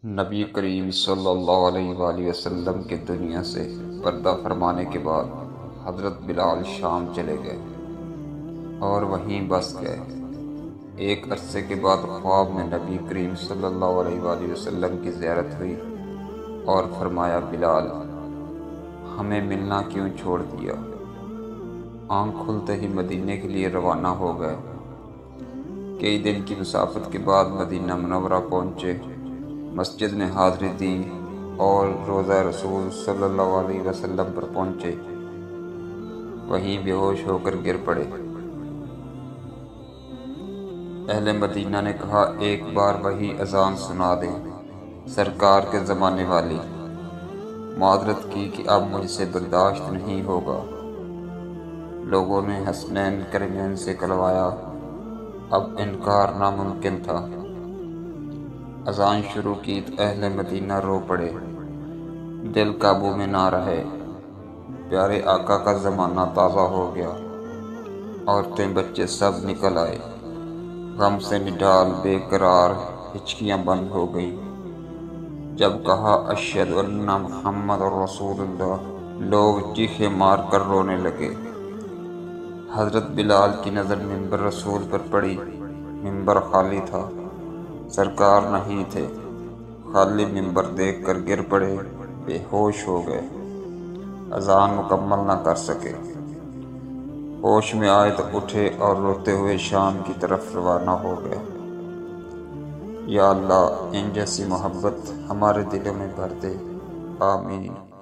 نبی کریم صلی اللہ علیہ وآلہ وسلم کے دنیا سے پردہ فرمانے کے بعد حضرت بلال شام چلے گئے اور وہیں بس گئے۔ ایک عرصے کے بعد خواب میں نبی کریم صلی اللہ علیہ وآلہ وسلم کی زیارت ہوئی اور فرمایا، بلال ہمیں ملنا کیوں چھوڑ دیا؟ آنکھ کھلتے ہی مدینے کے لیے روانہ ہو گئے۔ کئی دن کی مسافت کے بعد مدینہ منورہ پہنچے، مسجد میں حاضری دی اور روضہ رسول صلی اللہ علیہ وسلم پر پہنچے۔ وہیں بے ہوش ہو کر گر پڑے۔ اہل مدینہ نے کہا، ایک بار وہی اذان سنا دیں، سرکار کے زمانے والی۔ معذرت کی کہ اب مجھ سے برداشت نہیں ہوگا۔ لوگوں نے حسنین کرمین سے کلوایا، اب انکار ناممکن تھا۔ اذان شروع کی تو اہل مدینہ رو پڑے، دل قابو میں نہ رہے۔ پیارے آقا کا زمانہ تازہ ہو گیا، عورتیں بچے سب نکل آئے، غم سے نڈال بے قرار، ہچکیاں بند ہو گئیں۔ جب کہا اشہد ان محمد رسول اللہ، لوگ چیخیں مار کر رونے لگے۔ حضرت بلال کی نظر منبر رسول پر پڑی، منبر خالی تھا، سرکار نہیں تھے۔ خالی منبر دیکھ کر گر پڑے، بے ہوش ہو گئے، اذان مکمل نہ کر سکے۔ ہوش میں آئے تو اٹھے اور روتے ہوئے شام کی طرف روانہ ہو گئے۔ یا اللہ ان جیسی محبت ہمارے دلوں میں بھر دے، آمین۔